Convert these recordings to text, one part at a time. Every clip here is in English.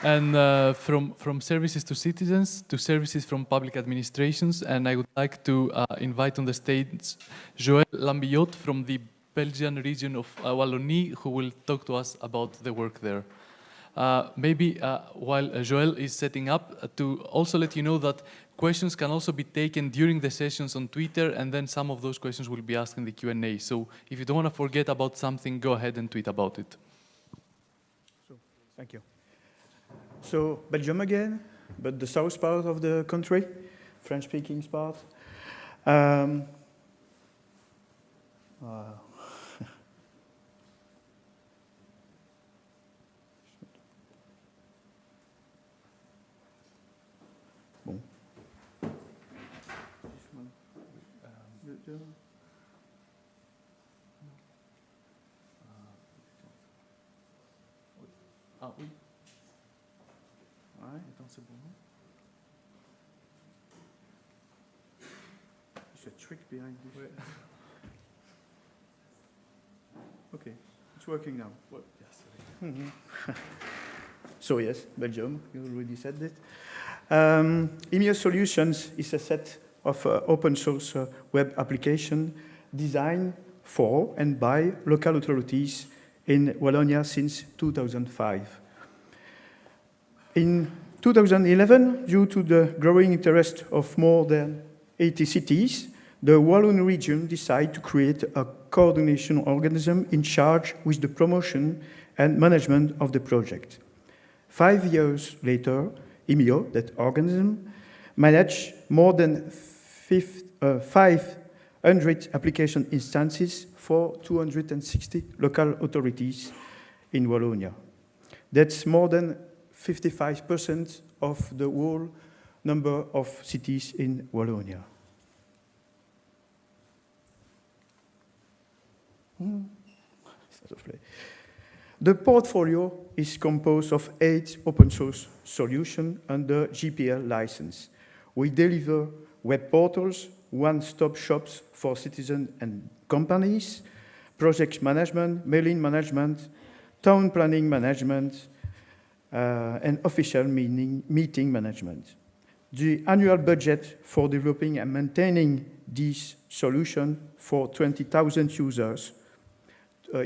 and from services to citizens to services from public administrations. And I would like to invite on the stage Joël Lambillotte from the Belgian region of Wallonie, who will talk to us about the work there. Maybe while Joël is setting up, to also let you know that questions can also be taken during the sessions on Twitter, and then some of those questions will be asked in the Q&A. So if you don't want to forget about something, go ahead and tweet about it. So, thank you. So Belgium again, but the south part of the country, French-speaking part. Bon. Ah oui. Ouais. Attends, c'est bon. There's a trick behind this. Ouais. Okay, it's working now. Well, yes. So yes, Belgium, you already said it. iA.Solutions is a set of open source web application designed for and by local authorities in Wallonia since 2005. In 2011, due to the growing interest of more than 80 cities, the Walloon region decided to create a coordination organism in charge with the promotion and management of the project. 5 years later, IMIO, that organism, managed more than 500 application instances for 260 local authorities in Wallonia. That's more than 55% of the whole number of cities in Wallonia. The portfolio is composed of 8 open source solutions under GPL license. We deliver web portals, one-stop shops for citizens and companies, project management, mailing management, town planning management, and official meeting management. The annual budget for developing and maintaining these solutions for 20,000 users.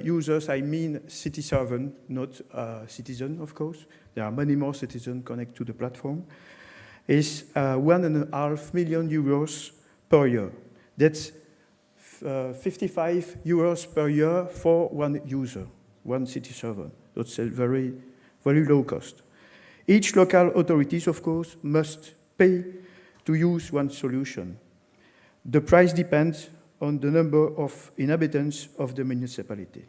Users, I mean city servant, not citizen, of course. There are many more citizens connected to the platform. Is 1.5 million euros per year. That's 55 euros per year for one user, one city servant. That's a very, very low cost. Each local authorities, of course, must pay to use one solution. The price depends on the number of inhabitants of the municipality.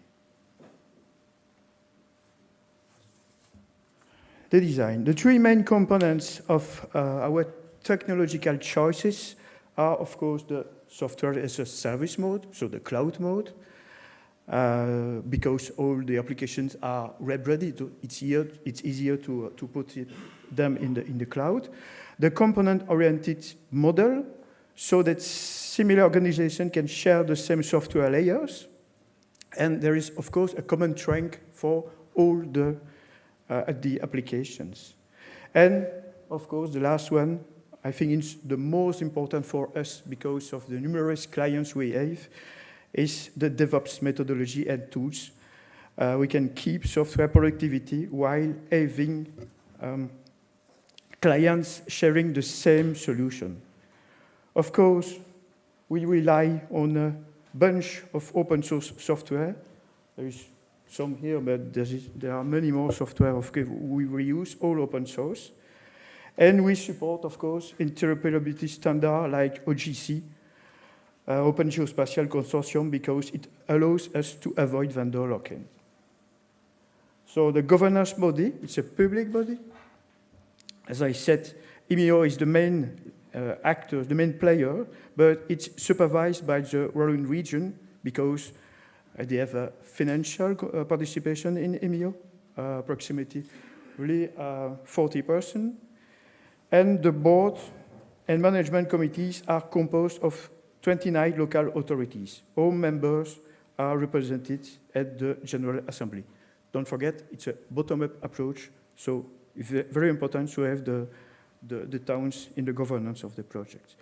The design. The 3 main components of our technological choices are, of course, the software as a service mode, so the cloud mode, because all the applications are web-ready. It's easier to put them in the cloud. The component-oriented model, so that similar organizations can share the same software layers. And there is, of course, a common trunk for all the applications. And, of course, the last one, I think it's the most important for us because of the numerous clients we have, is the DevOps methodology and tools. We can keep software productivity while having clients sharing the same solution. Of course, we rely on a bunch of open source software. There is some here, but there are many more software we reuse, all open source. And we support, of course, interoperability standard like OGC, Open Geospatial Consortium, because it allows us to avoid vendor lock-in. So the governance body, it's a public body. As I said, IMIO is the main actor, the main player, but it's supervised by the Walloon region because they have a financial participation in IMIO, approximately really 40%. And the board and management committees are composed of 29 local authorities. All members are represented at the General Assembly. Don't forget, it's a bottom-up approach, so It's very important to have the towns in the governance of the project.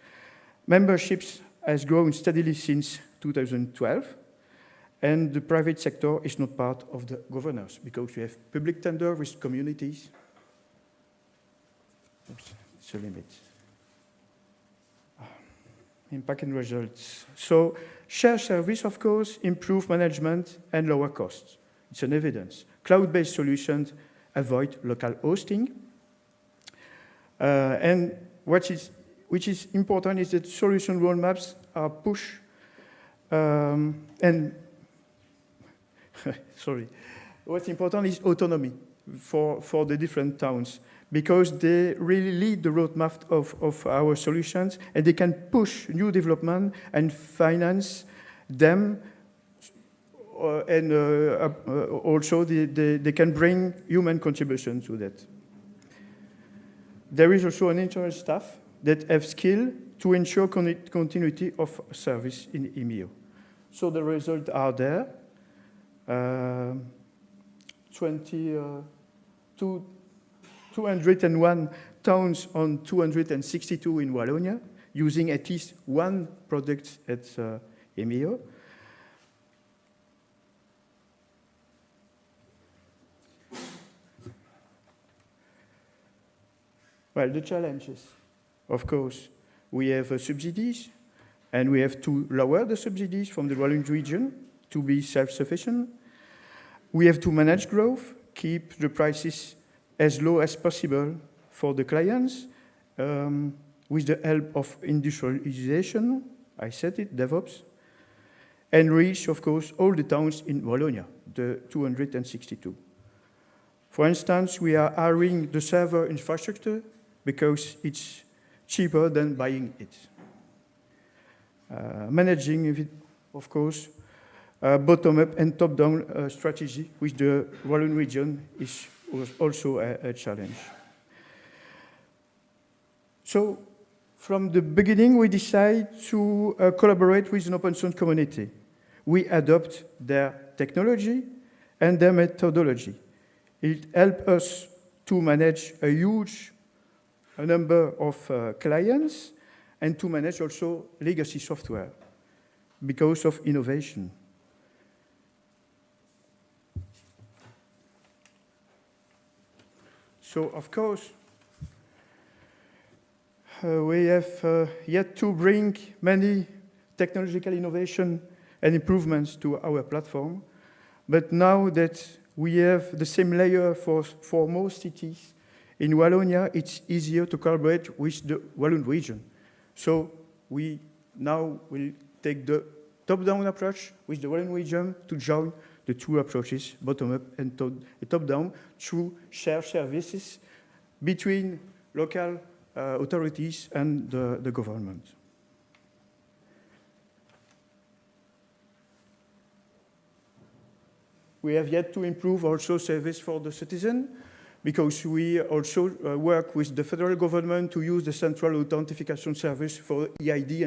Memberships has grown steadily since 2012, and the private sector is not part of the governance because we have public tender with communities. Oops, it's a limit. Impact and results. So shared service, of course, improve management and lower costs. It's an evidence. Cloud-based solutions avoid local hosting. And which is important is that solution roadmaps are pushed and sorry. What's important is autonomy for the different towns, because they really lead the roadmap of our solutions, and they can push new development and finance them, and also they can bring human contribution to that. There is also an internal staff that have skill to ensure continuity of service in IMIO. So the results are there. 201 towns on 262 in Wallonia, using at least one product at IMIO. Well, the challenges, of course, we have subsidies, and we have to lower the subsidies from the Walloon region to be self-sufficient. We have to manage growth, keep the prices as low as possible for the clients, with the help of industrialization, I said it, DevOps, and reach, of course, all the towns in Wallonia, the 262. For instance, we are hiring the server infrastructure because it's cheaper than buying it. Managing it, of course, bottom-up and top-down strategy with the Walloon region is also a challenge. So, from the beginning, we decide to collaborate with an open source community. We adopt their technology and their methodology. It helps us to manage a huge number of clients and to manage also legacy software because of innovation. So, of course, we have yet to bring many technological innovation and improvements to our platform. But now that we have the same layer for most cities in Wallonia, it's easier to collaborate with the Walloon region. So we now will take the top-down approach with the Walloon region to join the two approaches, bottom-up and top-down, through shared services between local authorities and the government. We have yet to improve also service for the citizen, because we also work with the federal government to use the central authentication service for EID and